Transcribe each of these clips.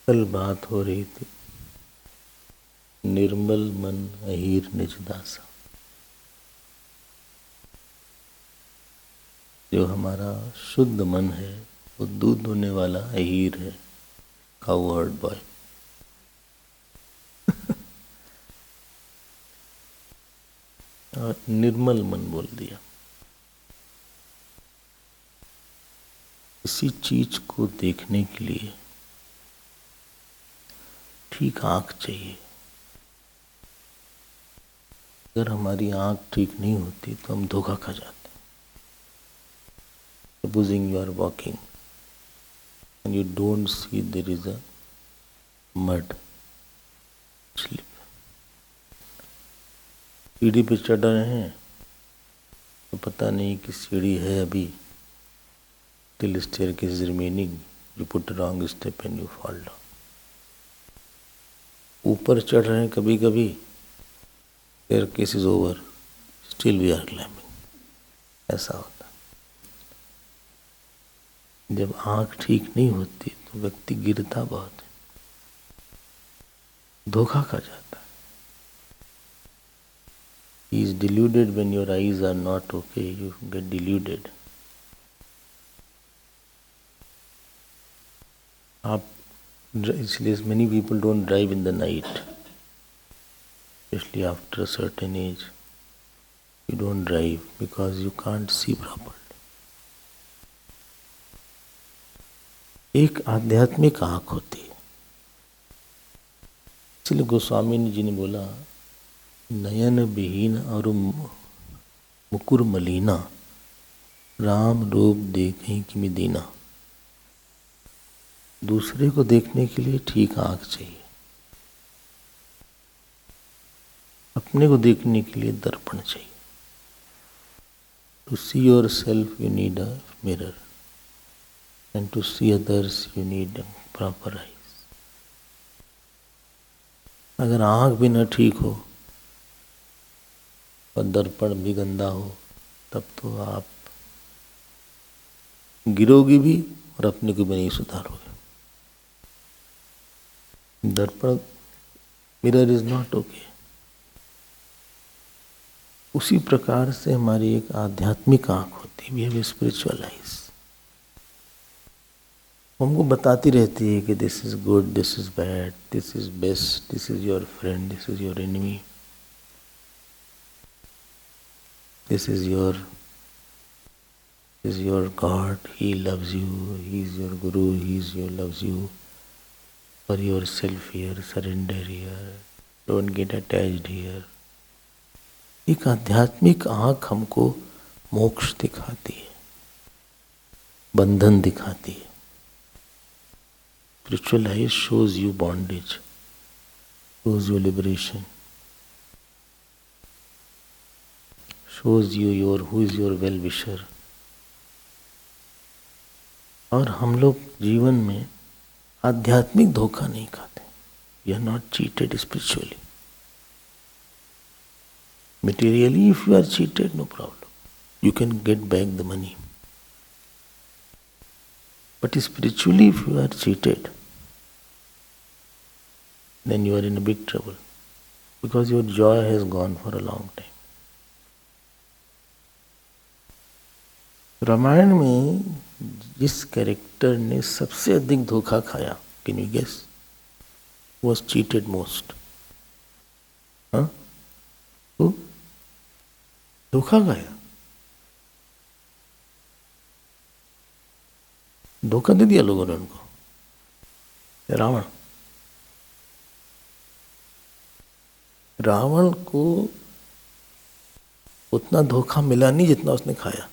कल बात हो रही थी निर्मल मन अहीर निज दासा। जो हमारा शुद्ध मन है वो दूध होने वाला अहीर है, काऊ हर्ड बॉय। और निर्मल मन बोल दिया। किसी चीज को देखने के लिए ठीक आंख चाहिए। अगर हमारी आंख ठीक नहीं होती तो हम धोखा खा जाते हैं। Supposing you are walking and you don't see there is a mud slip. सीढ़ी पे चढ़ रहे हैं तो पता नहीं कि सीढ़ी है अभी, till staircase is remaining, you put a wrong step and you fall down. ऊपर चढ़ रहे हैं कभी कभी, staircase is over, still we are climbing. ऐसा होता। जब आंख ठीक नहीं होती तो व्यक्ति गिरता बहुत है, धोखा खा जाता है। He is deluded when your eyes are not okay, you get deluded. आप इसलिए many people don't drive in the night, especially after a certain age. You don't drive because you can't see properly. एक आध्यात्मिक आंख होती है। इसलिए गोस्वामी जी ने बोला, नयन विहीन और मुकुर मलिना, राम रूप देखें कि मैं दीना। दूसरे को देखने के लिए ठीक आंख चाहिए, अपने को देखने के लिए दर्पण चाहिए। To see yourself you need a mirror and to see others you need proper eyes. अगर आंख भी न ठीक हो और दर्पण भी गंदा हो तब तो आप गिरोगी भी और अपने को भी नहीं सुधारोगे। दर्पण, मिरर इज नॉट ओके। उसी प्रकार से हमारी एक आध्यात्मिक आंख होती है, वी हैव स्पिरिचुअल आईज। हमको बताती रहती है कि this is good, this is bad, this is best, this is your friend, this is your enemy, this is your god, he loves you, he is your guru, he is your loves you, for yourself here, surrender here, don't get attached here. एक आध्यात्मिक आंख हमको मोक्ष दिखाती है, बंधन दिखाती है। Spiritual eyes shows you bondage, shows you liberation, shows you who is your well-wisher. और हम लोग जीवन में आध्यात्मिक धोखा नहीं खाते। We are not cheated spiritually. Materially, if you are cheated, no problem. You can get back the money. But spiritually, if you are cheated, then you are in a big trouble because your joy has gone for a long time. Ramayan में जिस character ने सबसे अधिक धोखा खाया, can you guess? was cheated most? हाँ? तो धोखा खाया, धोखा दे दिया लोगों ने उनको। रावण, रावण को उतना धोखा मिला नहीं जितना उसने खाया।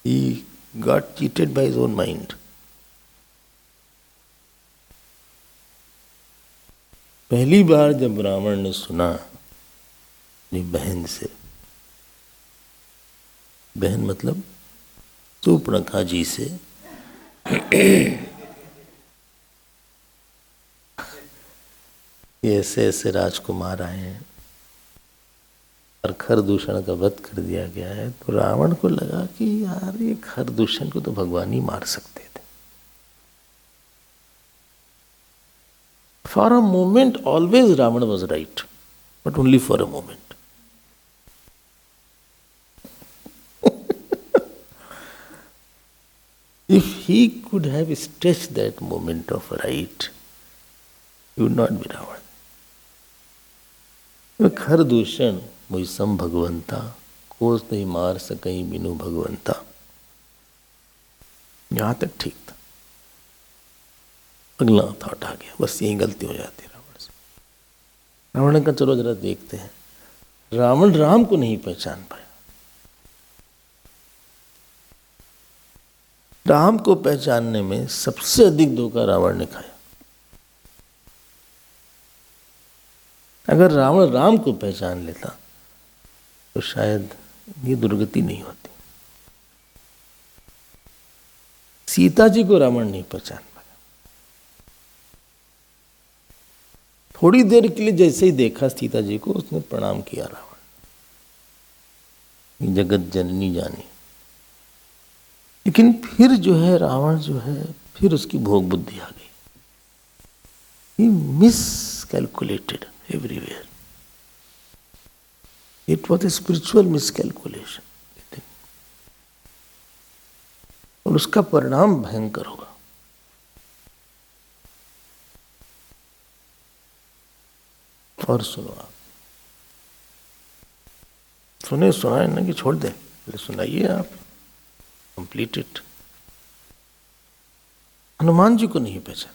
He got cheated by his own mind. पहली बार जब रावण ने सुना अपनी बहन से, बहन मतलब शूर्पणखा जी से, ऐसे ऐसे राजकुमार आए हैं, और खरदूषण का वध कर दिया गया है, तो रावण को लगा कि यार ये खरदूषण को तो भगवान ही मार सकते थे। For a moment always Ravan was right, but only for a moment. If he could have stretched that moment of right, he would not be Ravan. Khardushan मुझसम भगवंता, कोस नहीं मार सकई बिनु भगवंता। यहां तक ठीक था। अगला थॉट आ गया, बस यही गलती हो जाती है रावण से। रावण का चलो जरा देखते हैं। रावण राम को नहीं पहचान पाया। राम को पहचानने में सबसे अधिक धोखा रावण ने खाया। अगर रावण राम को पहचान लेता तो शायद ये दुर्गति नहीं होती। सीता जी को रावण नहीं पहचान पाया। थोड़ी देर के लिए जैसे ही देखा सीता जी को, उसने प्रणाम किया रावण, जगत जननी जानी। लेकिन फिर जो है रावण जो है, फिर उसकी भोग बुद्धि आ गई। He miscalculated everywhere. It was a spiritual miscalculation, और उसका परिणाम भयंकर होगा। और सुनो आप, सुने सुनाए ना कि छोड़ दे, पहले सुनाइए आप, कंप्लीट इट। हनुमान जी को नहीं पहचान।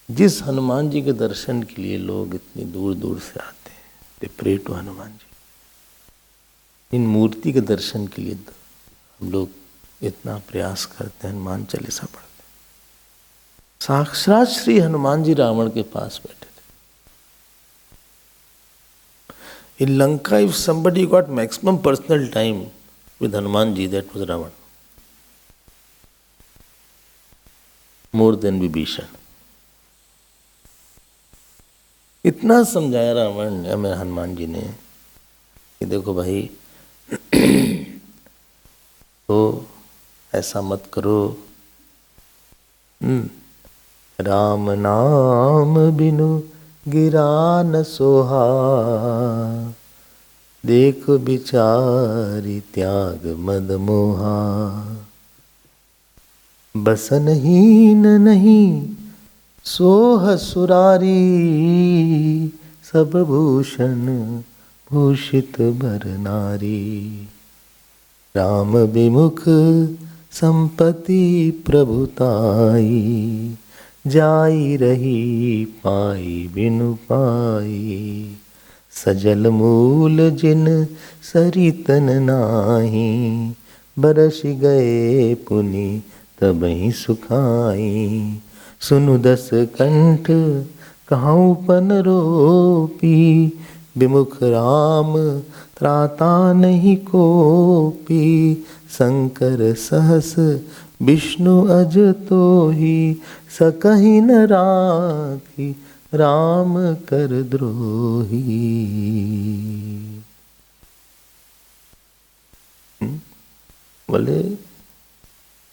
जिस हनुमान जी के दर्शन के लिए लोग इतनी दूर दूर से आते हैं, दे प्रे टू हनुमान जी। इन मूर्ति के दर्शन के लिए हम लोग इतना प्रयास करते हैं, हनुमान चालीसा पढ़ते हैं। साक्षात श्री हनुमान जी रावण के पास बैठे थे। In Lanka, if somebody got maximum personal time with Hanuman ji, that was Ravan. More than Vibhishan. इतना समझाया रावण ने हमें, हनुमान जी ने, कि देखो भाई तो ऐसा मत करो। राम नाम बिनु गिरा न सोहा, देख बिचारी त्याग मद मोहा। बसन हीन नहीं सोह सुरारी, सब भूषण भूषित बर नारी। राम विमुख संपत्ति प्रभुताई, जाई रही पाई बिनु पाई। सजल मूल जिन सरितन नाही, बरस गए पुनि तबहि सुखाई। सुनु दस कंठ कहूँ पन रोपी, विमुख राम त्राता नहीं कोपी। शंकर सहस विष्णु अज तोहि, सकहि न राखी राम कर द्रोही। बोले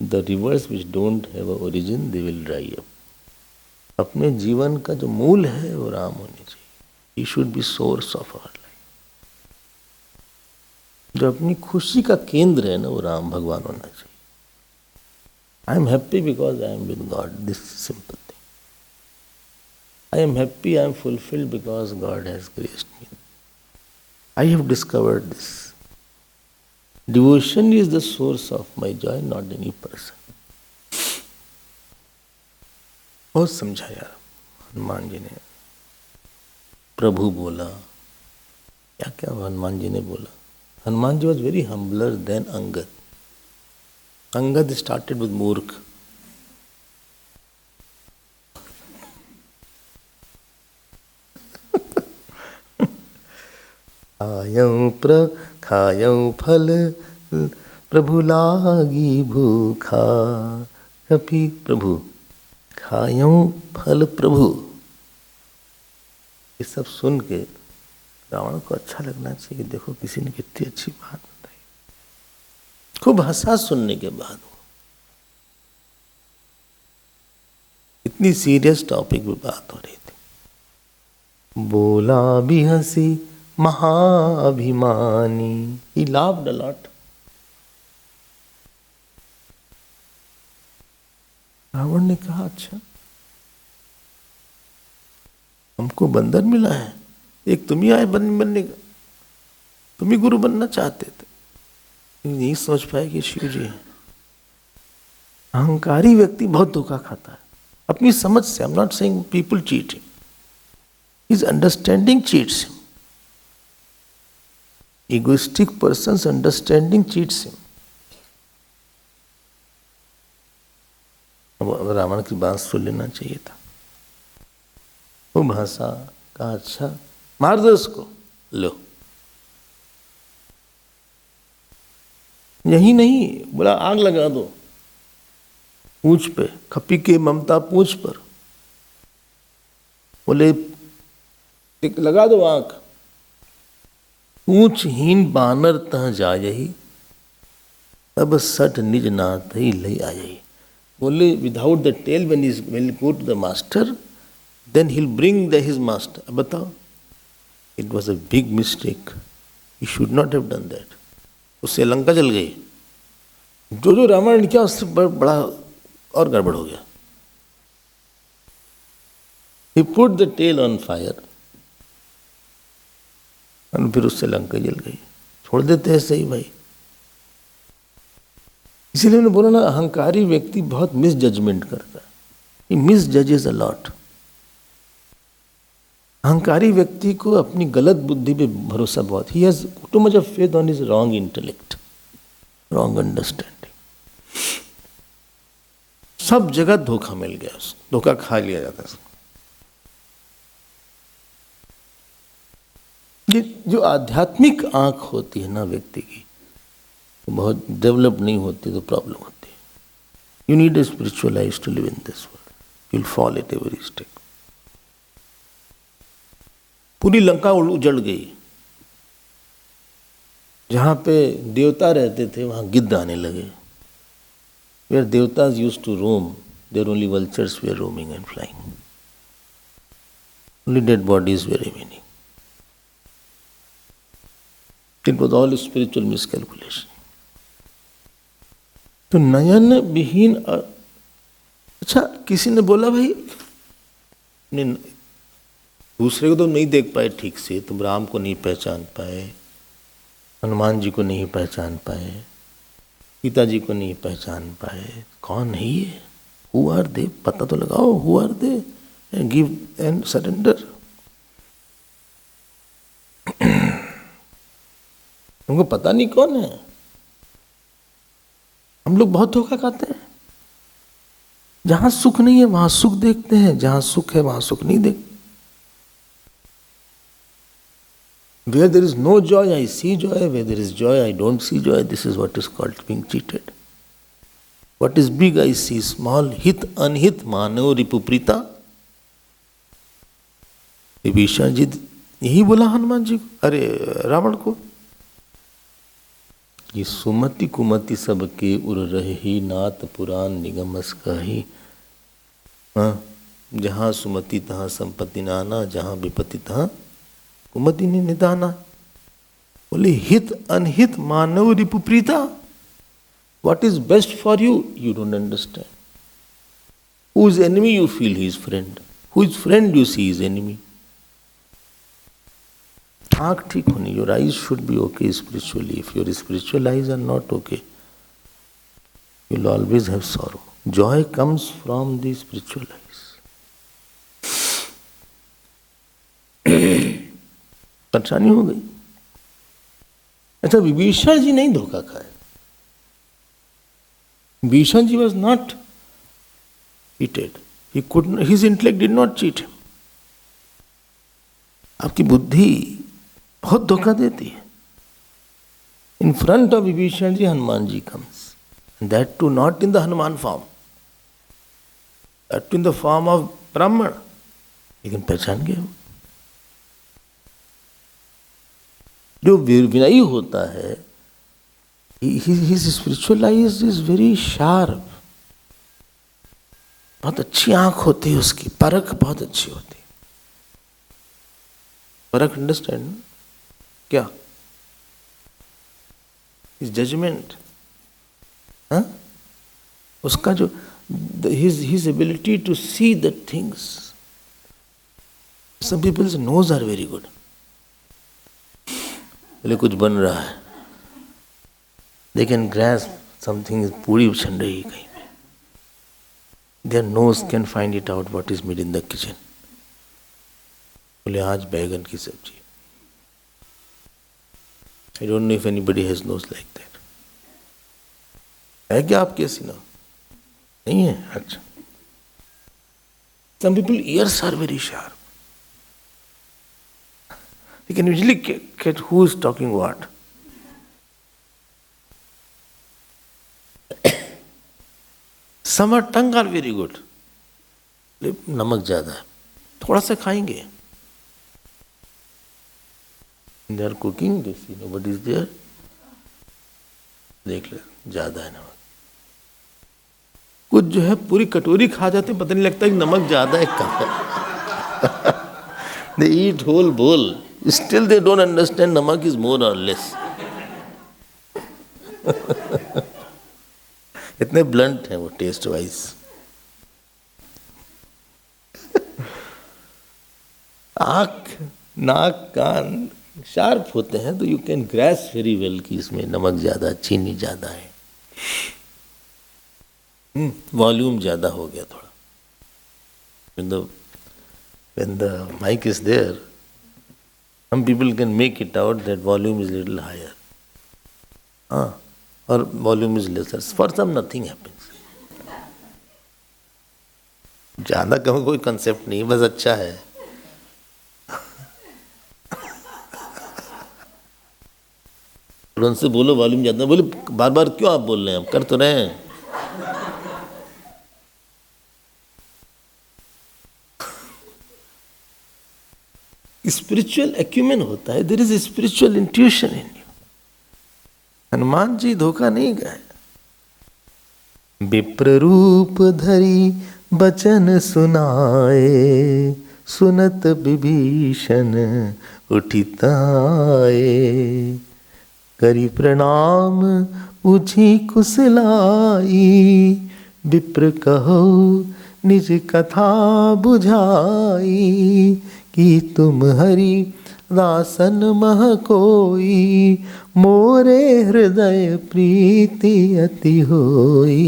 the reverse which don't have a origin they will dry up. अपने जीवन का जो मूल है वो राम होने चाहिए। He should be source of our life. जो अपनी खुशी का केंद्र है ना, वो राम भगवान होना चाहिए। I am happy because I am with God. This simple thing. I am happy, I am fulfilled because God has graced me. I have discovered this. Devotion is the source of my joy, not any person. बहुत समझाया हनुमान जी ने। प्रभु बोला, क्या क्या हनुमान जी ने बोला। Hanuman ji was very humbler than Angad. Angad started with Murkh. खायं फल प्रभु लागी भूखा. कपि प्रभु खायं फल प्रभु. ये सब सुन के रावण को अच्छा लगना चाहिए, देखो किसी ने कितनी अच्छी बात बताई। खूब हंसा सुनने के बाद। इतनी सीरियस टॉपिक पे बात हो रही थी। बोला भी हंसी महाअभिमानी, he laughed a lot. Ravan ने कहा अच्छा हमको बंदर मिला है, एक तुम ही आए बनने का, तुम ही गुरु बनना चाहते थे। नहीं समझ पाए कि शिव जी हैं। अहंकारी व्यक्ति बहुत धोखा खाता है अपनी समझ से। I am not saying people cheat him, his understanding cheats him. Egoistic persons understanding cheats him. अब रावण की बात सुन लेना चाहिए था। वो भाषा कहा अच्छा मार दो उसको, लो। यही नहीं बोला आग लगा दो पूंछ पे, खपी के ममता पूंछ पर। बोले लगा दो आग। पूंछहीन बानर तह जायही, तब सठ निज नाथ ही ले आयही। बोले without the tail when he go to the master, then he'll bring his master. अब बताओ, it was a big mistake. He should not have done that. उससे लंका जल गई। जो जो रावण ने किया उससे बड़ा और गड़बड़ हो गया। He put the tail on fire. और फिर उससे लंका जल गई। छोड़ देते हैं सही भाई। इसीलिए मैंने बोला ना, अहंकारी व्यक्ति बहुत मिस जजमेंट करता है। He misjudges a lot. अहंकारी व्यक्ति को अपनी गलत बुद्धि पे भरोसा बहुत। He has too much of faith on his wrong intellect, wrong understanding. सब जगह धोखा मिल गया उसको, धोखा खा लिया जाता है। ये जो आध्यात्मिक आंख होती है ना व्यक्ति की, बहुत डेवलप नहीं होती तो प्रॉब्लम होती है। You need a spiritual eyes to live in this world, you will fall at every step. पूरी लंका उजड़ गई। जहां पे देवता रहते थे वहां गिद्ध आने लगे। Where devatas used to roam, there only vultures were roaming and flying. Only dead bodies were remaining. It was all spiritual miscalculation. तो नयन विहीन। अच्छा किसी ने बोला भाई दूसरे को तो नहीं देख पाए ठीक से, तुम राम को नहीं पहचान पाए, हनुमान जी को नहीं पहचान पाए, सीता जी को नहीं पहचान पाए, कौन है ये? Who are they? पता तो लगाओ who are they and give and surrender. हमको पता नहीं कौन है। हम लोग बहुत धोखा खाते हैं। जहां सुख नहीं है वहां सुख देखते हैं, जहां सुख है वहां सुख नहीं देखते। Where there is no joy, I see joy. Where there is joy, I don't see joy. This is what is called being cheated. What is big, I see small. हित अनहित मानव रिपुप्रीता। विभीषण जी यही बोला हनुमान जी को, अरे रावण को, ये सुमति कुमति सबके उर रही, नाथ पुराण निगमस कही। जहाँ सुमति तहाँ संपत्ति नाना, जहाँ विपत्ति तहाँ कुमति निदाना। बोले हित अनहित मानव रिपुप्रीता। What is best for you, you don't understand. Who is enemy, you feel he is friend. Who is friend, you see is enemy. आँख ठीक होनी, your eyes should be okay spiritually. If your spiritual eyes are not okay, you will always have sorrow. Joy comes from the spiritual eyes. परेशानी हो गई। अच्छा विभीषण जी नहीं धोखा खाए। Vibhishan ji was not cheated. He could not, his intellect did not cheat him. आपकी बुद्धि बहुत धोखा देती है। In front of Vibhishan ji, Hanuman ji comes. And that too not in the Hanuman form. That too in the form of Brahman. लेकिन पहचान गए। जो विनयी होता है, his spiritual eyes is very sharp. बहुत अच्छी आंख होती है उसकी, परख बहुत अच्छी होती है। परख अंडरस्टैंड क्या? इस जजमेंट, हाँ, उसका जो his ability to see the things. Some people's nose are very good. पहले कुछ बन रहा है, they can grasp something, पूरी उछल रही है कहीं पे, their nose can find it out what is made in the kitchen. बोले आज बैगन की सब्जी। I don't know if anybody has nose like that. है क्या आपके ऐसी ना? नहीं है? अच्छा। Some people ears are very sharp. They can usually get who is talking what. Some are tongue are very good. नमक ज्यादा है, थोड़ा सा खाएंगे। They are cooking, they see nobody is there. देख ले ज्यादा है नमक। कुछ जो है पूरी कटोरी खा जाते हैं, पता नहीं लगता कि नमक ज्यादा है कहाँ। They eat whole bowl. Still they don't understand namak is more or less. इतने ब्लंट हैं वो टेस्ट वाइज। आँख, नाक, कान शार्प होते हैं तो यू कैन ग्रैस वेरी वेल कि इसमें नमक ज्यादा, चीनी ज्यादा है, वॉल्यूम ज्यादा हो गया थोड़ा। When the mic is there, some people can make it out that volume is little higher, or volume is lesser. For some nothing happens. ज्यादा कम कोई कंसेप्ट नहीं, बस अच्छा है। उनसे बोलो वॉल्यूम ज्यादा, बोले बार बार क्यों आप बोल रहे हैं, हम कर तो रहे हैं। स्पिरिचुअल एक्यूमेन होता है, there is spiritual intuition in you. Hanuman ji धोखा नहीं गए। विप्र रूप धरी बचन सुनाए, सुनत विभीषण उठिताए, करी प्रणाम उछि कुशलाई, विप्र कहो निज कथा बुझाई, कि तुम हरि दासन मह कोई, मोरे हृदय प्रीति अति होई,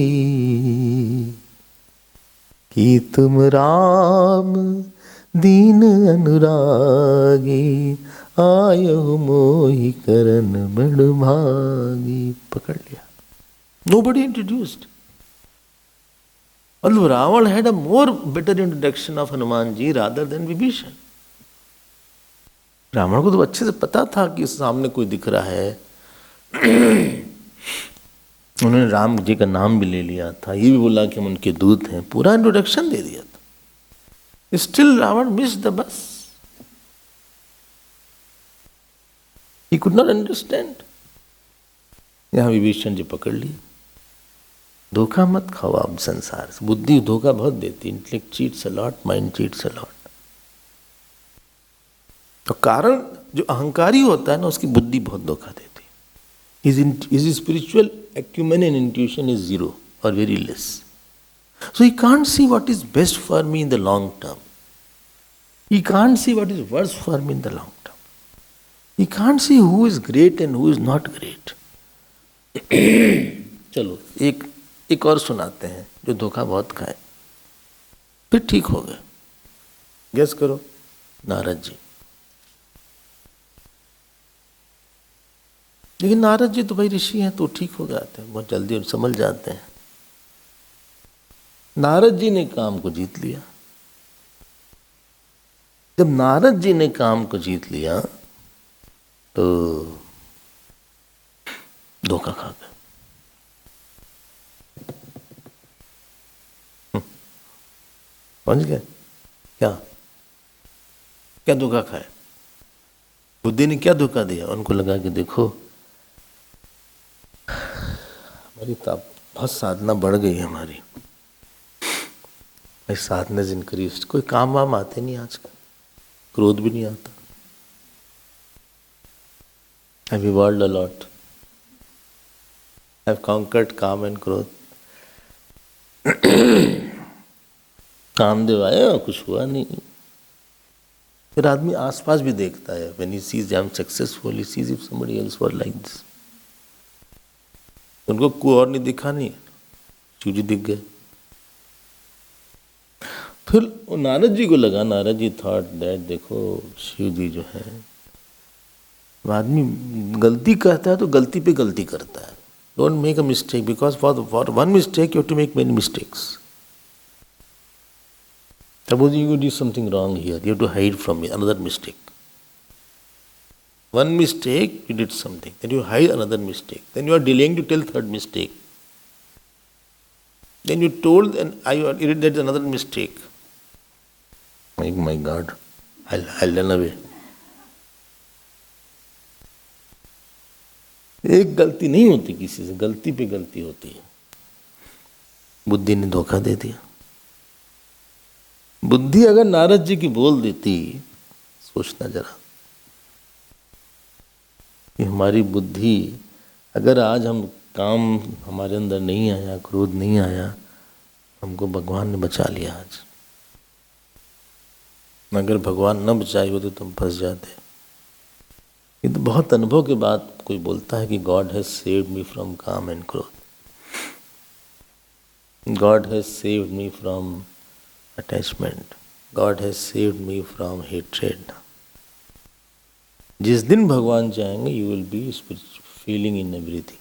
कि तुम राम दीन अनुरागी, आयो मोहि करन बड़ भागी। पकड़ लिया। Nobody introduced. Although Ravan had a more better introduction of Hanuman ji rather than Vibhishan. Ravan को तो अच्छे से पता था कि सामने कोई दिख रहा है। उन्होंने राम जी का नाम भी ले लिया था, ये भी बोला कि हम उनके दूत हैं, पूरा इंट्रोडक्शन दे दिया था। Still Ravan miss the bus. He could not understand. यहां विभीषण जी पकड़ लिए। धोखा मत खाओ आप संसार से, बुद्धि धोखा बहुत देती। Intellect cheats a lot, mind cheats a lot. तो कारण जो अहंकारी होता है ना, उसकी बुद्धि बहुत धोखा देती है। His spiritual acumen and intuition is zero or very less. So he can't see what is best for me in the long term. He can't see what is worse for me in the long term. He can't see who is great and who is not great. चलो एक और सुनाते हैं जो धोखा बहुत खाए, फिर ठीक हो गए। गेस करो। नारद जी। लेकिन नारद जी तो भाई ऋषि हैं तो ठीक हो जाते हैं, बहुत जल्दी समझ जाते हैं। नारद जी ने काम को जीत लिया। जब नारद जी ने काम को जीत लिया तो धोखा खा गए। समझ गए क्या क्या धोखा खाए? बुद्धि ने क्या धोखा दिया? उनको लगा कि देखो हमारी बहुत साधना बढ़ गई हमारी, भाई साधना इज इंक्रीज, कोई काम वाम आते नहीं आजकल, क्रोध भी नहीं आता। I've evolved a lot. I've conquered काम and क्रोध। कामदेव आया, कुछ हुआ नहीं। फिर आदमी आसपास भी देखता है, when he sees I'm successful, he sees if somebody else were like this। उनको कोई और नहीं दिखा, नहीं शिव जी दिख गए। फिर नारद जी को लगा, नारद जी थॉट दैट देखो शिव जी जो है, आदमी गलती करता है तो गलती पे गलती करता है। Don't make a mistake, because for one mistake you have to make many mistakes. Suppose you do something wrong here, you have to hide from another mistake. One mistake, you did something, then you hide another mistake, then you are delaying to tell third mistake. Then you told and you did that another mistake. Oh my God, I'll run away. एक गलती नहीं होती किसी से, गलती पे गलती होती है। बुद्धि ने धोखा दे दिया। बुद्धि अगर नारद जी की बोल देती, सोचना जरा कि हमारी बुद्धि, अगर आज हम काम हमारे अंदर नहीं आया, क्रोध नहीं आया, हमको भगवान ने बचा लिया आज। अगर भगवान न बचाए हो तो तुम फंस जाते। ये तो बहुत अनुभव के बाद कोई बोलता है कि God has saved me from काम एंड क्रोध, God has saved me from attachment, God has saved me from hatred. जिस दिन भगवान चाहेंगे you will be feeling in everything.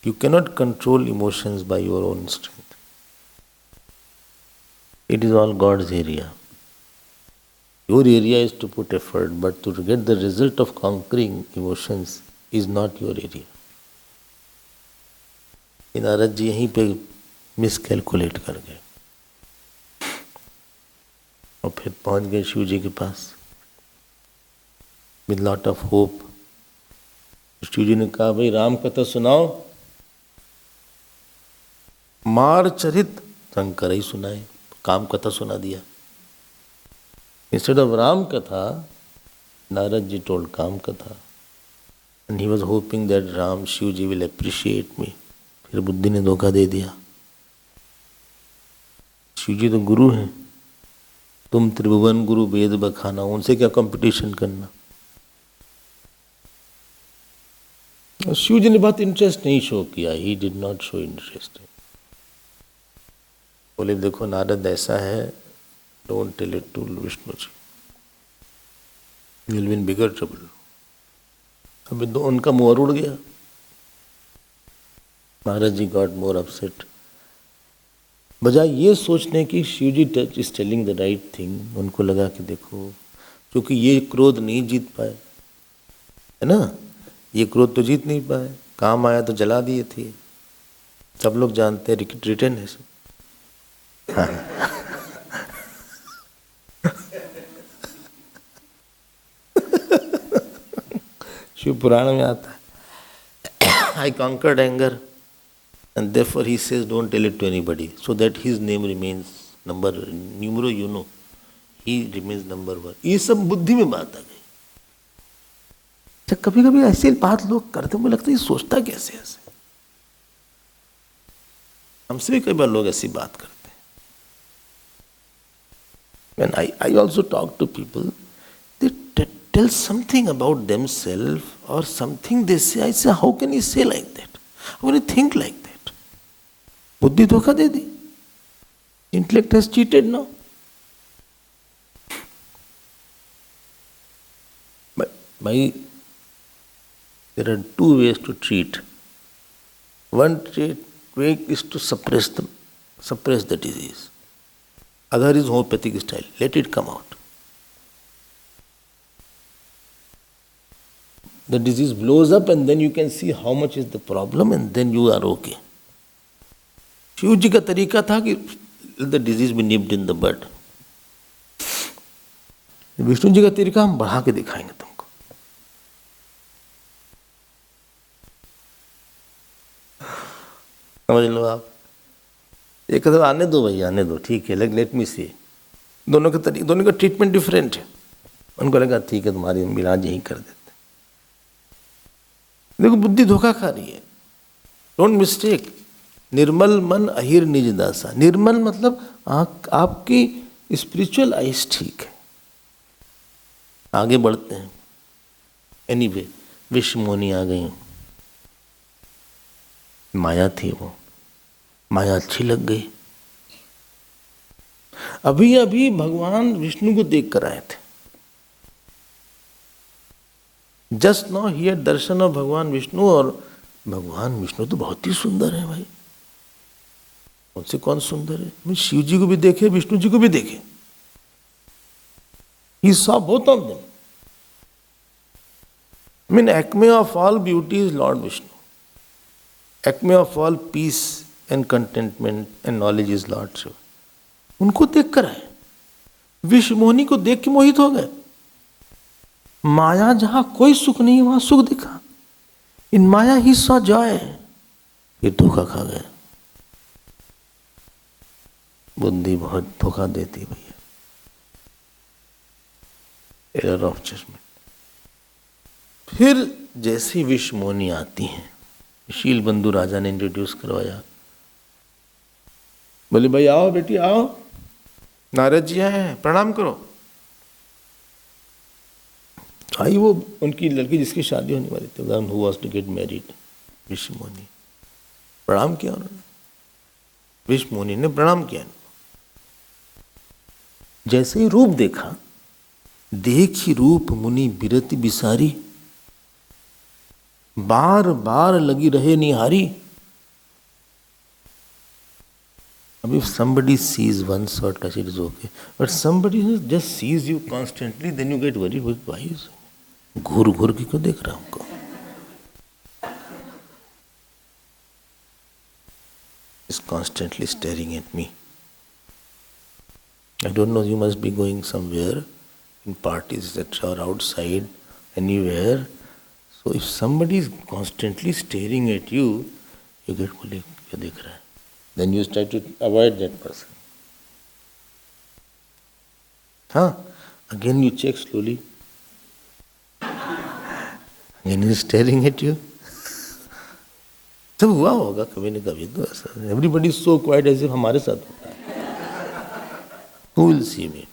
You cannot control emotions by your own strength, it is all God's area. Your area is to put effort, but to get the result of conquering emotions is not your area. Narad ji यहीं पे मिसकैलकुलेट कर गए और फिर पहुंच गए शिव जी के पास with lot of hope. Shiv ji ने कहा, भाई राम कथा सुनाओ। मार चरित शंकर ही सुनाए, काम कथा सुना दिया। Instead of Ram Katha, Narad ji told Kam Katha. And he was hoping that Ram, Shiv ji will appreciate me. फिर बुद्धि ने धोखा दे दिया। शिव जी तो गुरु हैं, तुम त्रिभुवन गुरु वेद बखाना, उनसे क्या कंपटीशन करना। शिव जी ने बहुत इंटरेस्ट नहीं शो किया, he did not show interest. बोले देखो नारद ऐसा है, don't tell it to Vishnu ji, you will be in bigger trouble। अभी तो उनका मुहर उड़ गया। महाराज जी got more upset। बजाय ये सोचने की शिव जी is telling the right thing, उनको लगा कि देखो क्योंकि ये क्रोध नहीं जीत पाए, है ना, ये क्रोध तो जीत नहीं पाए, काम आया तो जला दिए थे, सब लोग जानते हैं, रिटर्न है सब। हाँ शिव पुराण में आता है, I conquered anger and therefore he says don't tell it to anybody so that his name remains numero uno, he remains number one। ये सब बुद्धि में बात आ गई। कभी कभी ऐसी बात लोग करते, मुझे लगता है ये सोचता कैसे ऐसे। हमसे भी कई बार लोग ऐसी बात करते हैं। When I also talk to people, they tell something about themselves or something they say, I say, how can you say like that? How can you think like that? बुद्धि धोखा दे दी। Intellect has cheated now। But there are two ways to treat। One way is to suppress the disease। Other is homeopathic style, let it come out। The disease blows up and then you can see how much is the problem and then you are okay। Shiv जी का तरीका था कि the disease be nipped in the bud। Vishnu ji का तरीका हम बढ़ा के दिखाएंगे तुमको। समझ लो आप। एक तो आने दो भाई, आने दो, ठीक है, लेट मी सी। दोनों का ट्रीटमेंट डिफरेंट है। उनको लगा ठीक है तुम्हारी इलाज यही कर देते। देखो बुद्धि धोखा खा रही है। Don't mistake. निर्मल मन अहिर निज दासा। निर्मल मतलब आपकी स्पिरिचुअल आइस ठीक है। आगे बढ़ते हैं। एनीवे, विश्व मोनी आ गई। माया थी वो, माया अच्छी लग गई। अभी अभी भगवान विष्णु को देख कर आए थे। Just now here Darshan of भगवान विष्णु। और भगवान विष्णु तो बहुत ही सुंदर है भाई। उनसे कौन सुंदर है? शिव जी को भी देखे, विष्णु जी को भी देखे। He saw both of them. I mean, acme of all beauty is Lord Vishnu. Acme of all peace and contentment and knowledge is Lord Shiva. उनको देख कर आए। विश्व मोहिनी को देख के मोहित हो गए। माया जहां कोई सुख नहीं वहां सुख दिखा। In maya he saw joy. ये धोखा खा गए। बुद्धि बहुत धोखा देती भैया। Error of judgement. फिर जैसी विश्व मोहिनी आती हैं, शील बंधु राजा ने इंट्रोड्यूस करवाया। बोले भाई आओ बेटी आओ, नारद जी आए हैं, प्रणाम करो। आई वो उनकी लड़की जिसकी शादी होने वाली थी, who was to get married, Vishwa Mohini. प्रणाम किया उन्होंने। विश्व मोहिनी ने प्रणाम किया। जैसे ही रूप देखा, देखी रूप मुनि बिरति बिसारी, बार बार लगी रहे निहारी। If somebody sees once or touch it is okay, but somebody just sees you constantly, then you get worried. Why is घूर घूर के क्यों देख रहा हमको? Is constantly staring at me. I don't know. You must be going somewhere in parties, etc., or outside, anywhere. So if somebody is constantly staring at you, you get worried. क्यों देख रहा है? Then you try to avoid that person. Again you check slowly. Again he is staring at you. सब हुआ होगा कभी न कभी तो ऐसा। Everybody is so quiet as if हमारे साथ होता है। Who will see me?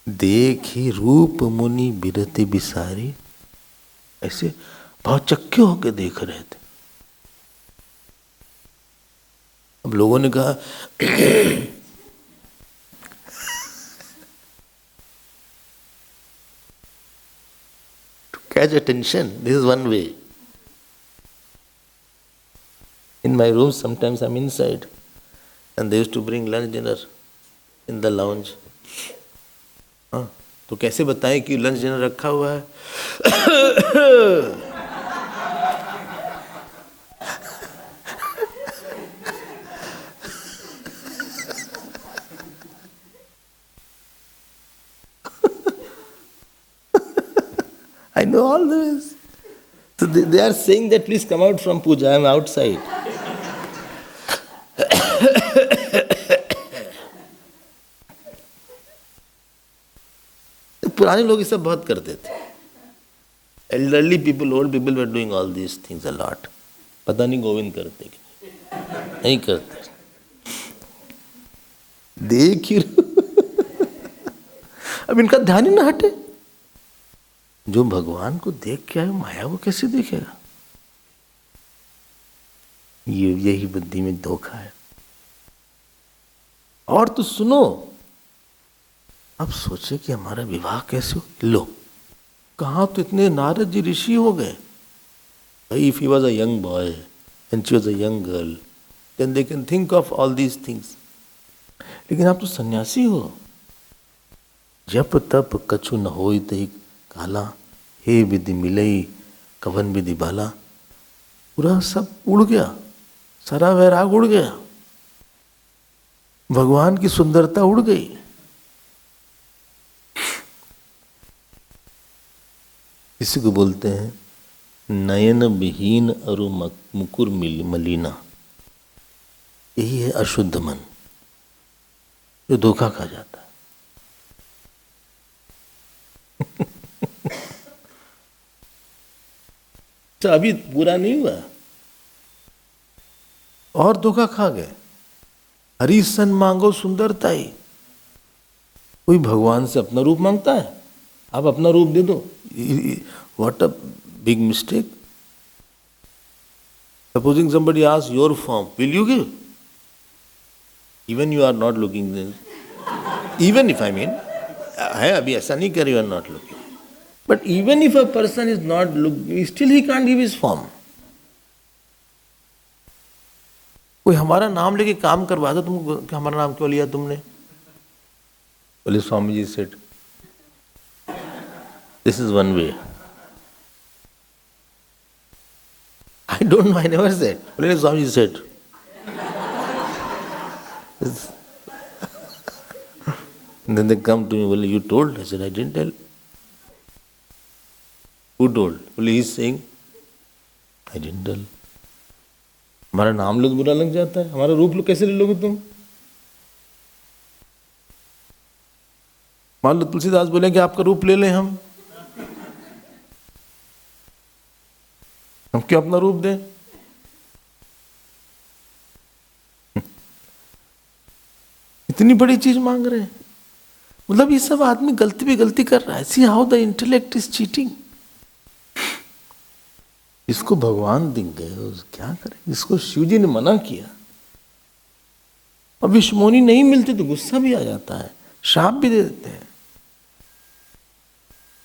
देखी रूप मुनि बिरति बिसारी। ऐसे बहुत चक्के होके देख रहे थे। अब लोगों ने कहा to catch attention, this is one way. In my room sometimes I'm inside and they used to bring lunch dinner in the lounge. तो कैसे बताएं कि लंच डिनर रखा हुआ है? I know all this. So they are saying that please come out from puja, I am outside. पुराने लोग ये सब बहुत करते थे। Elderly people, old people were doing all these things a lot. पता नहीं गोविंद करते कि नहीं करते। देखिए अब इनका ध्यान ही ना हटे। जो भगवान को देख के आए माया वो कैसे देखेगा? यही बुद्धि में धोखा है। और तो सुनो, अब सोचे कि हमारा विवाह कैसे हो। लो कहाँ तो इतने नारद जी ऋषि हो गए। If he was a young boy and she was a young girl, then they can think of all these things. लेकिन आप तो सन्यासी हो। जप तप कछु न होई तहि काला, हे विधि मिलई कवन विधि बाला। पूरा सब उड़ गया, सारा वैराग उड़ गया, भगवान की सुंदरता उड़ गई। इसी को बोलते हैं नयन विहीन अरु मुकुर मलिना। यही है अशुद्ध मन, जो धोखा खा जाता है। तो अभी पूरा नहीं हुआ और धोखा खा गए। हरि सन मांगो सुंदरता ही। कोई भगवान से अपना रूप मांगता है? आप अपना रूप दे दो। What a big mistake. Supposing somebody asks your form, will you give? Even you are not looking there. Even if है अभी ऐसा नहीं कर, you are not looking. But even if a person is not looking, still he can't give his form. कोई हमारा नाम लेके काम करवा दो, तुम हमारा नाम क्यों लिया तुमने? बोले Swami ji said, this is one way. I don't know, I never said. बोले Swami ji said. Then they come to me, बोले you told? I said I didn't tell. Who told? बोले he is saying. I didn't tell. हमारा नाम लो तो बुरा लग जाता है, हमारा रूप लो कैसे ले लोगे तुम? मान लो तुलसीदास बोले कि आपका रूप ले लें हम क्यों अपना रूप दें? इतनी बड़ी चीज मांग रहे हैं। मतलब ये सब आदमी गलती पे गलती कर रहा है। सी how the intellect is cheating. इसको भगवान दिख गए, क्या करें? इसको शिव जी ने मना किया। अब विष्णुमुनि नहीं मिलते तो गुस्सा भी आ जाता है, शाप भी दे देते हैं।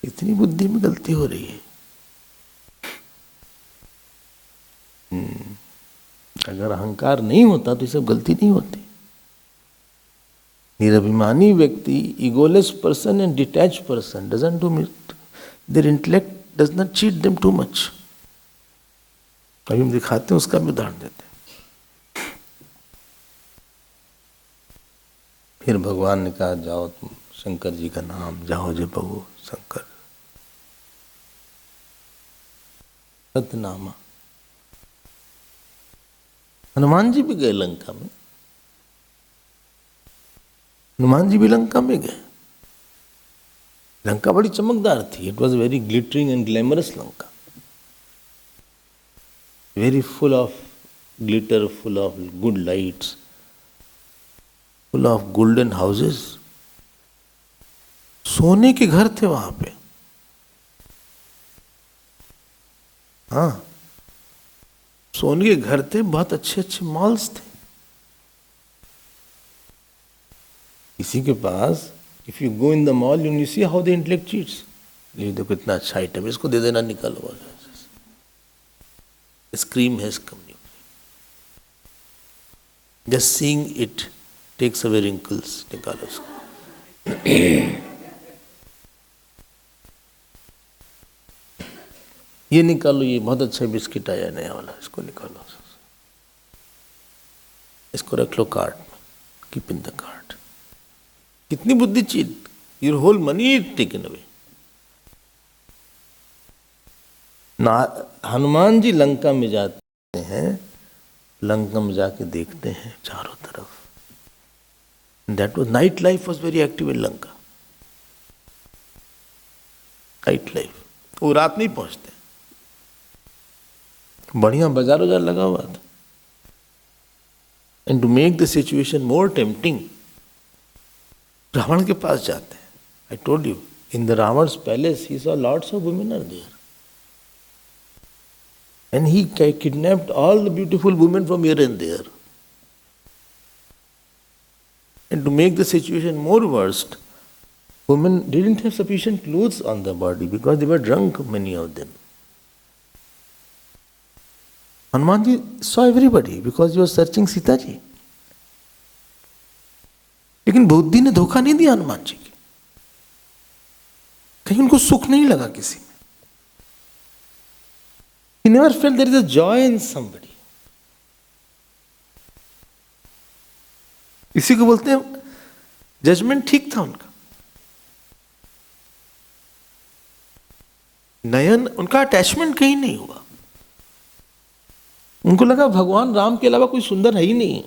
इतनी बुद्धि में गलती हो रही है। अगर अहंकार नहीं होता तो ये सब गलती नहीं होती। निरभिमानी व्यक्ति, egoless person and detach person doesn't do it, their intellect does not cheat them too much. अभी हम दिखाते हैं, उसका भी उदाहरण देते हैं। फिर भगवान ने कहा जाओ तुम शंकर जी का नाम जाओ जपो शंकर सतनामा। हनुमान जी भी गए लंका में। हनुमान जी भी लंका में गए। लंका बड़ी चमकदार थी। It was very glittering and glamorous Lanka, very full of glitter, full of good lights, full of golden houses. सोने के घर थे वहां पे। हाँ, सोने के घर थे, बहुत अच्छे अच्छे मॉल्स थे। किसी के पास, if you go in the mall you see how the intellect cheats. ये देखो इतना अच्छा आइटम, इसको दे देना, निकालो। Scream has come. Just seeing it takes away wrinkles. निकालो इसको। ये निकालो, ये बहुत अच्छा बिस्किट आया नया वाला, इसको निकालो। इसको रख लो कार्ट में, कीप इन द कार्ट। कितनी बुद्धि चीज, your whole money is taken away. Hanuman ji Lanka में जाते हैं, लंका में जाके देखते हैं चारों तरफ। That was night life was very active in Lanka. Night life, वो रात नहीं पहुंचते, बढ़िया बाजार वाजार लगा हुआ था। And to make the situation more tempting, Ravan के पास जाते हैं। I told you, in the Ravan's palace he saw lots of women are there. And he kidnapped all the beautiful women from here and there. And to make the situation more worst, women didn't have sufficient clothes on their body because they were drunk, many of them. Hanuman ji saw everybody because he was searching Sita ji. लेकिन बुद्धि ने धोखा नहीं दिया हनुमान जी की। कहीं उनको सुख नहीं लगा किसी में। He never felt there is a joy in somebody. इसी को बोलते हैं जजमेंट ठीक था उनका। नयन, उनका अटैचमेंट कहीं नहीं हुआ। उनको लगा भगवान राम के अलावा कोई सुंदर है ही नहीं।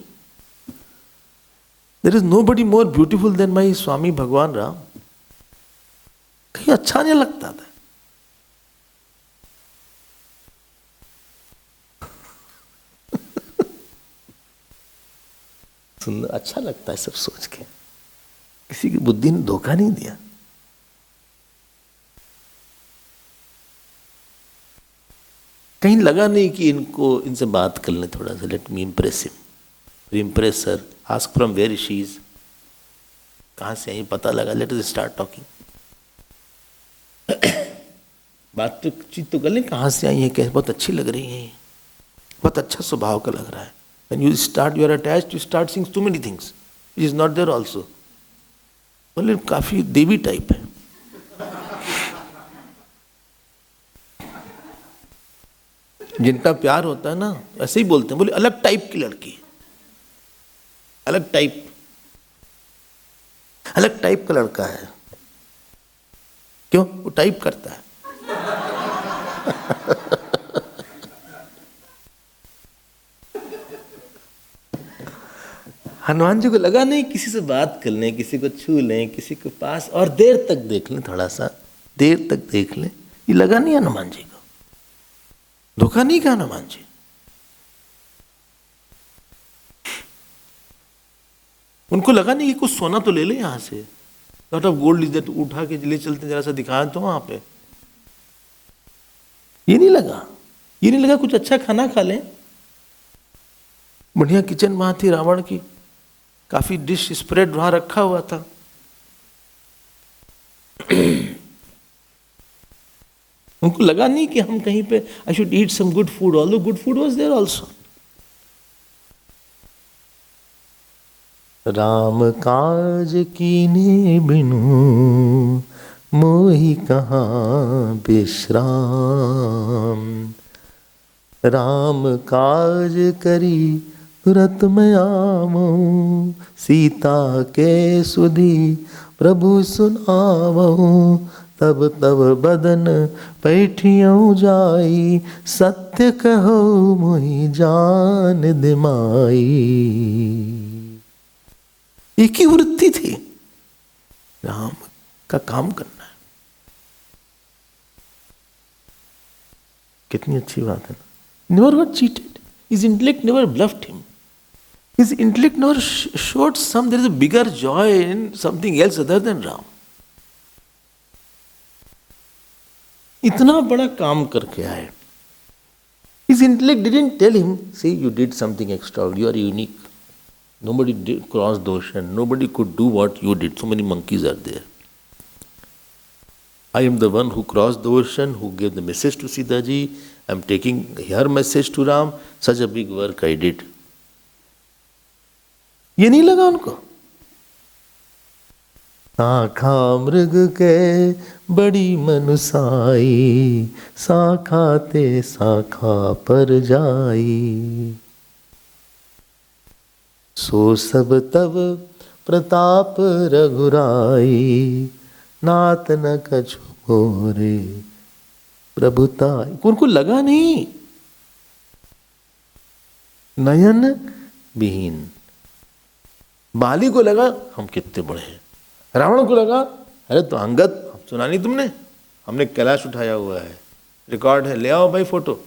There is nobody more beautiful than my swami bhagwan Ram. कहीं अच्छा नहीं लगता था। सुंदर अच्छा लगता है सब सोच के। किसी की बुद्धि ने धोखा नहीं दिया। कहीं लगा नहीं कि इनको, इनसे बात कर लें थोड़ा सा, let me impress him, impress her, ask from where she is, कहाँ से आई पता लगा, लेट अस स्टार्ट टॉकिंग। बात तो चीज तो कर लें, कहाँ से आई है, कैसे, बहुत अच्छी लग रही है, बहुत अच्छा स्वभाव का लग रहा है। When you start, you are attached, you start seeing too many things which is not there also. बोले काफी देवी टाइप है। जिनका प्यार होता है ना ऐसे ही बोलते हैं, बोले अलग टाइप की लड़की, अलग टाइप, अलग टाइप का लड़का है। क्यों? वो टाइप करता है। हनुमान जी को लगा नहीं किसी से बात कर लें, किसी को छू लें, किसी को पास और देर तक देख लें, थोड़ा सा देर तक देख लें, ये लगा नहीं हनुमान जी को, धोखा नहीं कहा हनुमान जी। उनको लगा नहीं कि कुछ सोना तो ले ले यहां से, lot of gold is that, उठा के ले चलते, जरा सा दिखाया तो वहां पे। ये नहीं लगा, ये नहीं लगा कुछ अच्छा खाना खा लें, बढ़िया किचन वहां थी रावण की, काफी डिश स्प्रेड वहां रखा हुआ था। उनको लगा नहीं कि हम कहीं पे I should eat some good food, although good food was there also. Ram काज कीने बिनु मोहि कहाँ विश्राम, राम काज करी तुरत मैं आमऊँ, सीता के सुधी प्रभु सुनावऊँ, तब तब बदन पैठियों जाई, सत्य कहो मोहि जान दिमाई। एक ही वृत्ति थी, राम का काम करना है। कितनी अच्छी बात है ना। Never got cheated, his intellect never bluffed him, his intellect never showed some there is a bigger joy in something else other than Ram. इतना बड़ा काम करके आए, his intellect didn't tell him see you did something extra, you are unique, nobody did cross the ocean, nobody could do what you did, so many monkeys are there. I am the one who crossed the ocean, who gave the message to Sita ji, I am taking her message to Ram, such a big work I did. ये नहीं लगा उनको। शाखा मृग के बड़ी मनुसाई, शाखा ते शाखा पर जाई, सो सब तब प्रताप रघुराई, नात न कछु मोरे प्रभुताई। उनको लगा नहीं, नयन विहीन। बाली को लगा हम कितने बड़े हैं, रावण को लगा अरे तो अंगद, सुना नहीं तुमने, हमने कैलाश उठाया हुआ है, रिकॉर्ड है, ले आओ भाई photo,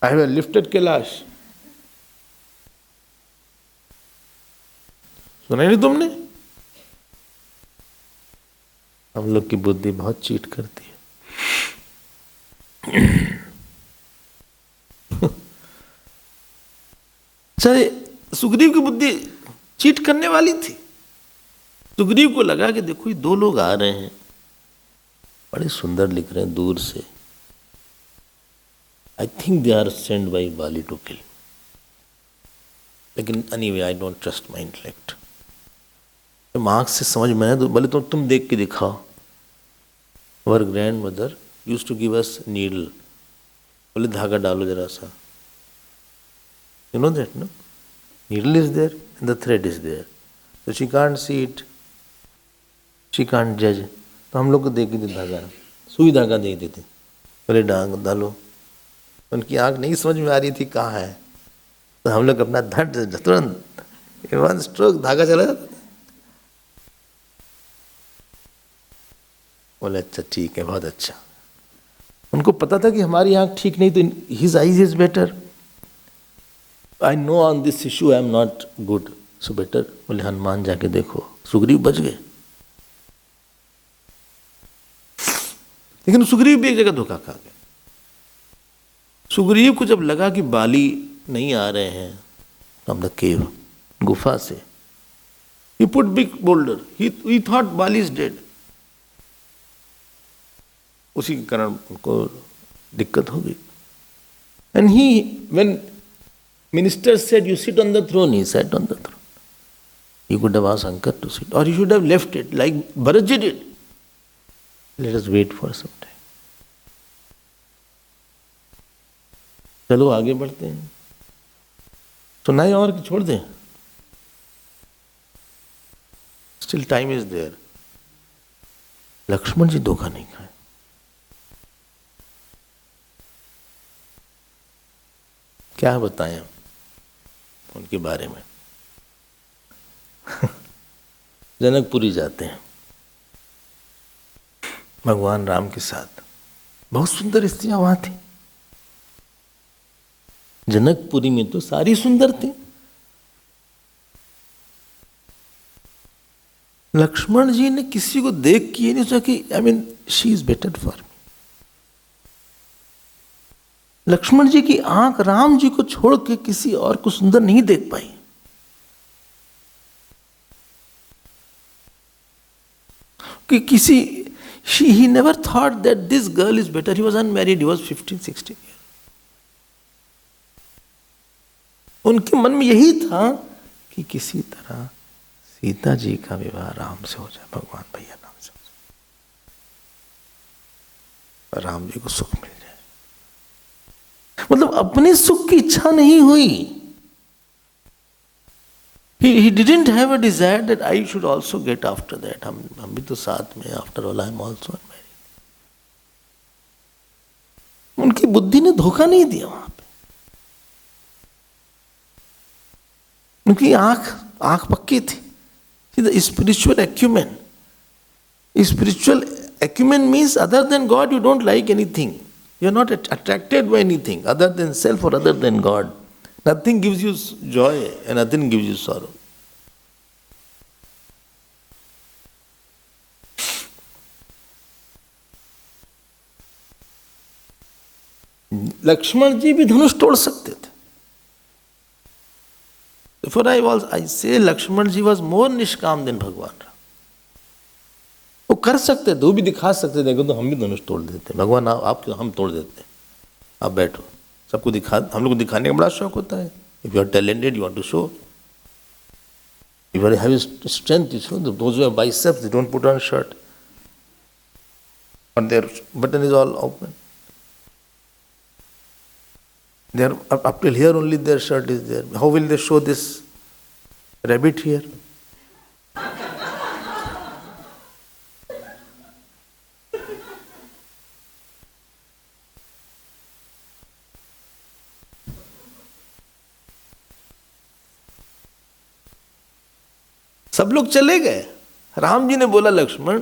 I have lifted Kailash. सुना नहीं तुमने? हम लोग की बुद्धि बहुत चीट करती है। चले, सुग्रीव की बुद्धि चीट करने वाली थी। सुग्रीव को लगा कि देखो ये दो लोग आ रहे हैं, बड़े सुंदर लिख रहे हैं दूर से, I think they are send by Bali to kill, लेकिन anyway I don't trust my intellect. Marks से समझ में आया तो बोले तो तुम देख के दिखाओ। Our grandmother used to give us needle, बोले धागा डालो जरा सा, you know that no, needle is there and the thread is there, so she can't see it, she can't judge. तो हम लोग को दे के धागा सुई धागा दे देते, बोले डांग डालो। उनकी आंख नहीं समझ में आ रही थी कहाँ है, तो हम लोग अपना धड़ तुरंत वन स्ट्रोक धागा चला जाता। बोले अच्छा ठीक है, बहुत अच्छा। उनको पता था कि हमारी आंख ठीक नहीं, तो his eyes is better. I know on this issue I am not good, so better. बोले हनुमान जाके देखो, सुग्रीव बच गए। लेकिन सुग्रीव भी एक जगह धोखा खा गए। सुग्रीव को जब लगा कि बाली नहीं आ रहे हैं फ्रॉम द केव, गुफा से, he put big boulder, he thought Bali is dead। उसी के कारण उनको दिक्कत हो गई। And he when minister said you sit on the throne, he sat on the throne। He could have asked Shankar to sit, or he should have left it like Bharatji did। Let us wait for some time। चलो आगे बढ़ते हैं। सुनाए और कि छोड़ दें? Still time is there। Lakshman जी धोखा नहीं खाए। क्या बताएं उनके बारे में। जनकपुरी जाते हैं भगवान राम के साथ। बहुत सुंदर स्त्रियां वहां थी। जनकपुरी में तो सारी सुंदर थी। लक्ष्मण जी ने किसी को देख के ये नहीं सोचा कि I mean she is better for me. Lakshman ji की आंख राम जी को छोड़ के किसी और को सुंदर नहीं देख पाई। कि किसी he never thought that this girl is better। He was unmarried, he was 15-16 years। उनके मन में यही था कि किसी तरह सीता जी का विवाह राम से हो जाए, भगवान भैया राम से हो जाए, राम जी को सुख मिल जाए। मतलब अपने सुख की इच्छा नहीं हुई। He didn't have a desire that I should also get after that। हम भी तो साथ में, after all I am also unmarried। उनकी बुद्धि ने धोखा नहीं दिया वहां पे। उनकी आंख पक्की थी। The spiritual acumen। Spiritual acumen means other than God you don't like anything। You are not attracted by anything other than self or other than God। Nothing gives you joy and nothing gives you sorrow। Lakshman जी भी धनुष तोड़ सकते थे। Therefore I say Lakshman ji was more निष्काम than भगवान राम। वो कर सकते थे, वो भी दिखा सकते थे, तो हम भी धनुष तोड़ देते। भगवान आप हम तोड़ देते। आप बैठो, सबको दिखा, हम लोग को दिखाने का बड़ा शौक होता है। If you are talented you want to show, if you have strength you show. Those who have biceps they don't put on shirt और their button is all open. They are up till here only, their shirt is there। How will they show this rabbit here? सब लोग चले गए। राम जी ने बोला लक्ष्मण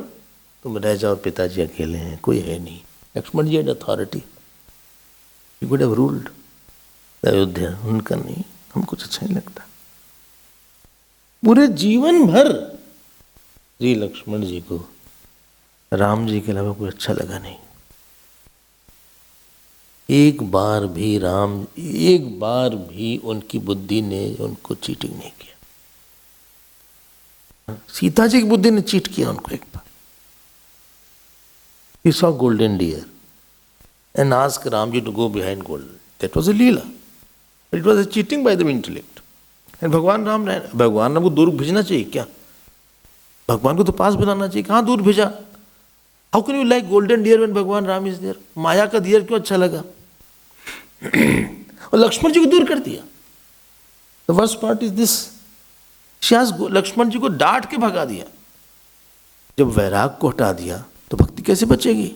तुम रह जाओ, पिताजी अकेले हैं, कोई है नहीं। लक्ष्मण जी had authority। He could have ruled Ayodhya. उनका नहीं, हम कुछ अच्छा नहीं लगता। पूरे जीवन भर श्री लक्ष्मण जी को राम जी के अलावा कोई अच्छा लगा नहीं। एक बार भी उनकी बुद्धि ने उनको चीटिंग नहीं किया। सीता जी की बुद्धि ने चीट किया उनको एक बार। He saw golden deer and asked Ram ji to go behind golden। That was a leela। It was a cheating by the intellect। And भगवान राम को दूर भेजना चाहिए क्या? भगवान को तो पास बनाना चाहिए, कहाँ दूर भेजा? How can you like golden deer when भगवान राम is there? माया का डियर क्यों अच्छा लगा? और लक्ष्मण जी को दूर कर दिया। The worst part is this। Lakshman जी को डांट के भगा दिया। जब वैराग को हटा दिया तो भक्ति कैसे बचेगी?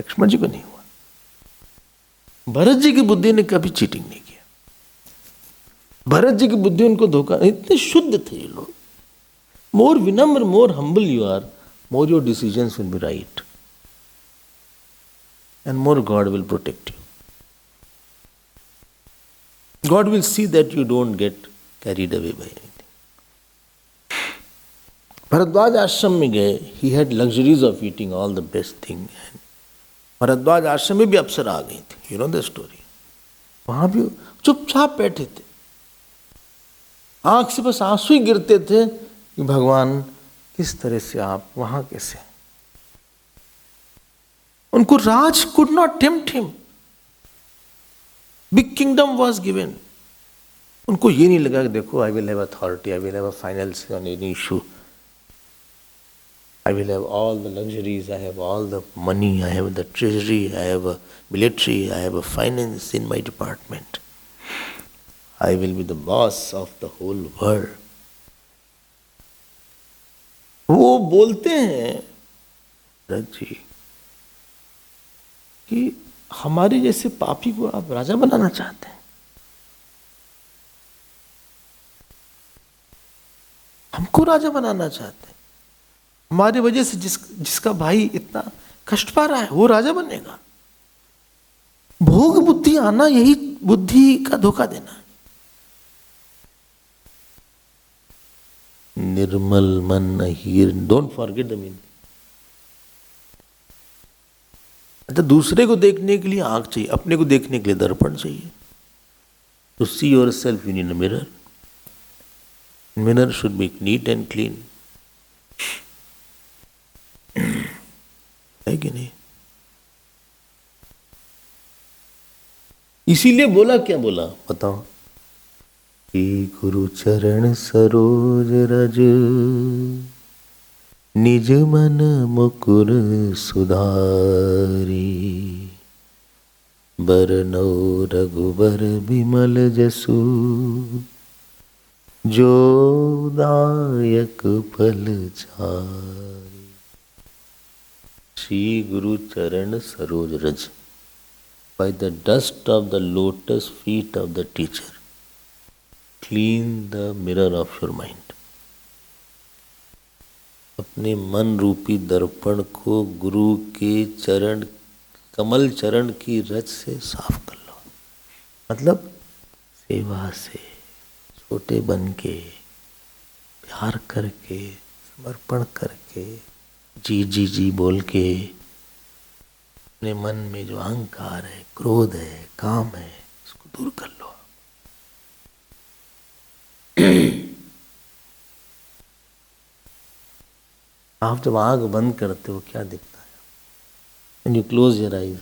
लक्ष्मण जी को नहीं हुआ। भरत जी की बुद्धि ने कभी चीटिंग नहीं किया। भरत जी की बुद्धि उनको धोखा, इतने शुद्ध थे ये लोग। मोर विनम्र, more humble you are, more your decisions will be right and more God will protect you. God will see that you don't get carried away by anything. Bharadwaj ashram में गए, he had luxuries of eating all the best thing. Bharadwaj आश्रम में भी अप्सरा आ गई थी, you know the story. वहां भी चुपचाप बैठे थे, आंख से बस आंसू ही गिरते थे कि भगवान किस तरह से आप वहां कैसे। उनको राज could not tempt him. Big kingdom was given. उनको ये नहीं लगा कि देखो I will have authority, I will have a final say on any issue. I will have all the luxuries, I have all the money, I have the treasury, I have a military, I have a finance in my department. I will be the boss of the whole world. वो बोलते हैं भरत जी कि हमारे जैसे पापी को आप राजा बनाना चाहते हैं। हमको राजा बनाना चाहते हैं, हमारी वजह से जिसका भाई इतना कष्ट पा रहा है वो राजा बनेगा। भोग बुद्धि आना यही बुद्धि का धोखा देना। निर्मल मन हीर, डोंट फॉरगेट द मीनिंग। अच्छा, दूसरे को देखने के लिए आंख चाहिए, अपने को देखने के लिए दर्पण चाहिए। To see yourself in a mirror, mirror should be neat and clean, है कि नहीं? इसीलिए बोला, क्या बोला बताओ? कि गुरु चरण सरोज रज, निज मन मुकुर सुधारी, बरनौ रघुबर बिमल जसु, जो दायक फल चारि। श्री गुरु चरण सरोज रज, by the dust of the lotus feet of the teacher, clean the mirror of your mind. अपने मन रूपी दर्पण को गुरु के चरण, कमल चरण की रज से साफ कर लो। मतलब सेवा से, छोटे बन के, प्यार करके, समर्पण करके, जी जी जी बोल के, अपने मन में जो अहंकार है, क्रोध है, काम है, उसको दूर कर लो। आप जब आंख बंद करते हो क्या दिखता है? When you close your eyes,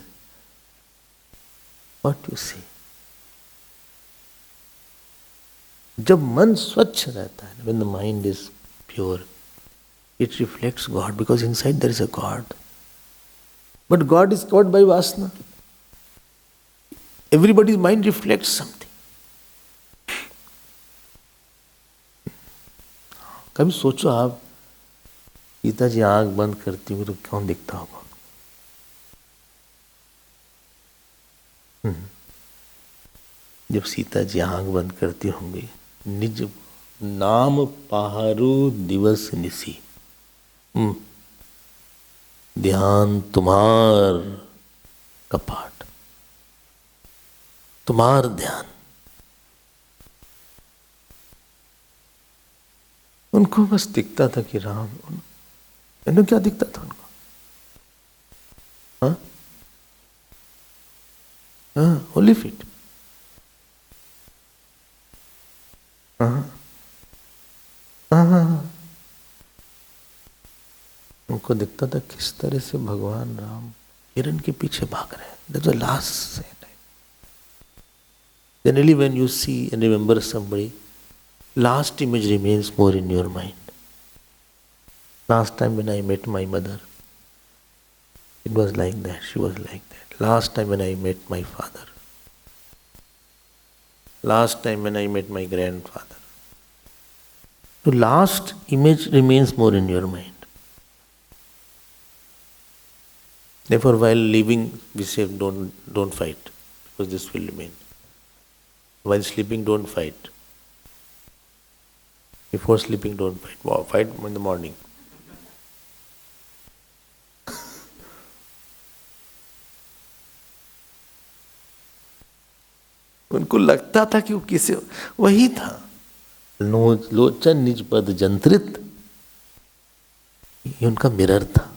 what you see? जब मन स्वच्छ रहता है, when the mind is pure, it reflects God, because inside there is a God. But God is caught by vasana. Everybody's mind reflects something. कभी सोचो आप, सीता जी आंख बंद करती होंगी तो कौन दिखता होगा? जब सीता जी आंख बंद करती होंगी, निज नाम पहारू दिवस निसी, ध्यान तुम्हार कपाट, तुम्हार ध्यान। उनको बस दिखता था कि राम, इन्हें क्या दिखता था उनको? हाँ हाँ, होली फीट। हाँ हाँ हाँ, उनको दिखता था किस तरह से भगवान राम हिरण के पीछे भाग रहे हैं। That's the last scene. Generally, when you see and remember somebody, last image remains more in your mind. Last time when I met my mother, it was like that, she was like that. Last time when I met my father, last time when I met my grandfather. The last image remains more in your mind. Therefore, while leaving, we say don't fight, because this will remain. While sleeping, don't fight. Before sleeping, don't fight. Wow, fight in the morning. उनको लगता था कि वो किसे, वही था। लोचन निज पद जंत्रित, ये उनका मिरर था।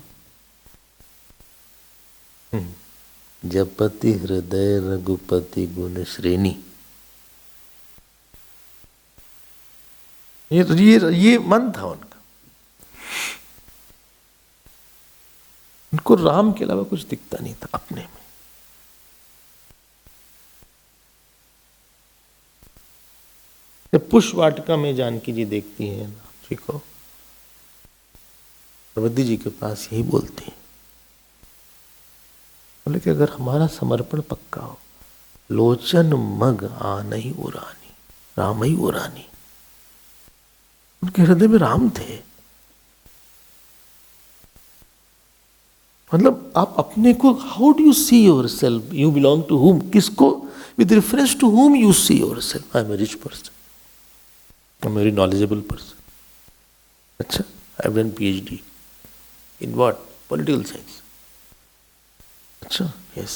जपति हृदय रघुपति गुण श्रेणी, ये मन था उनका। उनको राम के अलावा कुछ दिखता नहीं था अपने में। पुष्प वाटिका में जानकी जी देखती हैं जी को, पार्वती जी के पास यही बोलती हैं, बोले कि अगर हमारा समर्पण पक्का हो, लोचन मग आ नहीं उरानी, राम ही उरानी। उनके हृदय में राम थे। मतलब आप अपने को, how do you see yourself, you belong to whom, किसको, with reference to whom you see yourself. I am a rich person, I am very knowledgeable person. अच्छा, I have done PhD in what? Political science. अच्छा, yes.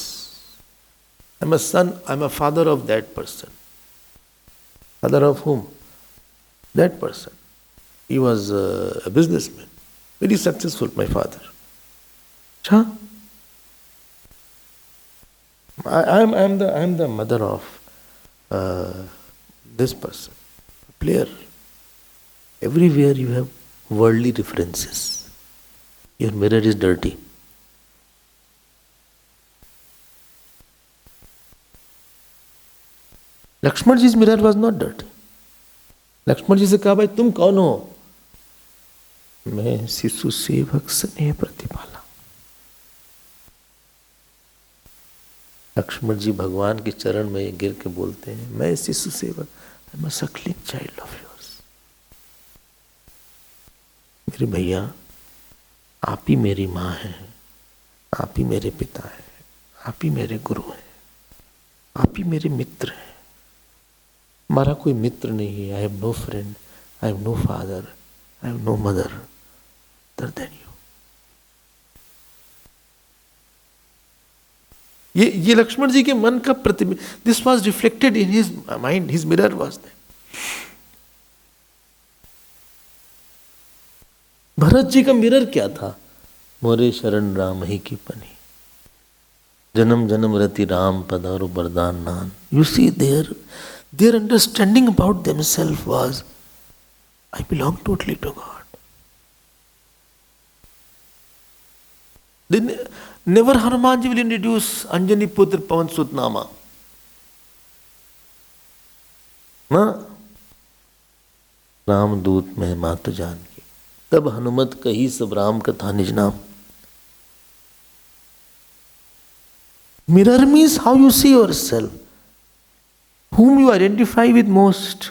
I'm a son, I'm a father of that person. Father of whom? That person. He was a businessman, very successful, my father. अच्छा, I'm the mother of this person, a player. Everywhere you have worldly references. Your mirror is dirty. Lakshman जी's mirror was not dirty. Lakshman जी से कहा, भाई तुम कौन हो? मैं शिशु सेवक स्नेह प्रतिपाला। लक्ष्मण जी भगवान के चरण में गिर के बोलते हैं, मैं शिशु सेवक, I am a Suckling child of yours. मेरे भैया, आप ही मेरी माँ हैं, आप ही मेरे पिता हैं, आप ही मेरे गुरु हैं, आप ही मेरे मित्र हैं। हमारा कोई मित्र नहीं है। I have no friend, I have no father, I have no mother other than you. ये लक्ष्मण जी के मन का प्रतिबिंब, this was reflected in his mind, his mirror was that. Bharat ji का मिरर क्या था? मोरे शरण राम ही की पनी, जन्म जन्म रति राम पद और वरदान नान। You see their understanding about themselves was, I belong totally to God. Then never Hanuman ji will introduce Anjani Putra Pavan Sut Nama. ना, राम दूत में मातु जानकी, तब हनुमत कही सब राम कथा निज नाम। Mirror means how you see yourself, whom you identify with most,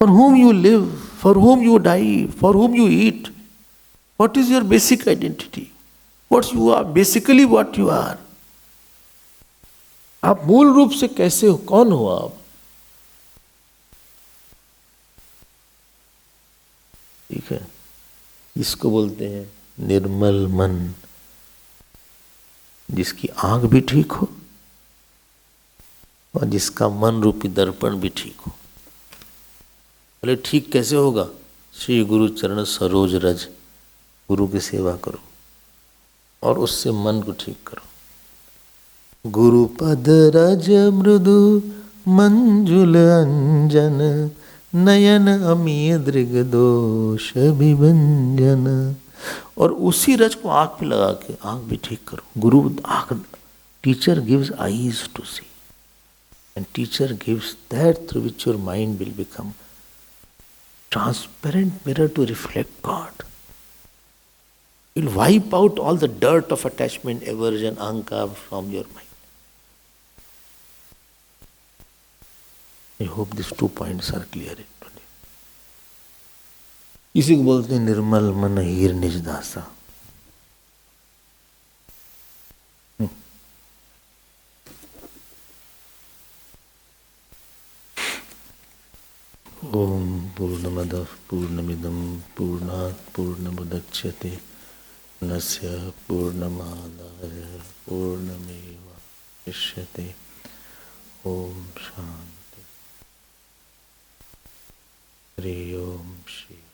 for whom you live, for whom you die, for whom you eat. What is your basic identity? What you are, basically what you are. आप मूल रूप से कैसे हो, कौन हो आप? ठीक है, इसको बोलते हैं निर्मल मन, जिसकी आंख भी ठीक हो और जिसका मन रूपी दर्पण भी ठीक हो। बोले ठीक कैसे होगा? श्री गुरु चरण सरोज रज, गुरु की सेवा करो और उससे मन को ठीक करो। गुरु पद रज मृदु मंजुल अंजन, नयन अमीय दृग दोष विभंजन। और उसी रज को आंख पे लगा के आंख भी ठीक करो। गुरु आंख, teacher gives eyes to see, and teacher gives that through which your mind will become transparent mirror to reflect God. It will wipe out all the dirt of attachment, aversion, ahankar from your mind. I hope these 2 points are clear today. इसी को बोलते हैं निर्मल मन हीर निज दासा। ओम पूर्णमदः पूर्णमिदं पूर्णात् पूर्णमुदच्यते पूर्णस्य पूर्णमादाय पूर्णमेवावशिष्यते। ओम शांति। हरि ओम श्री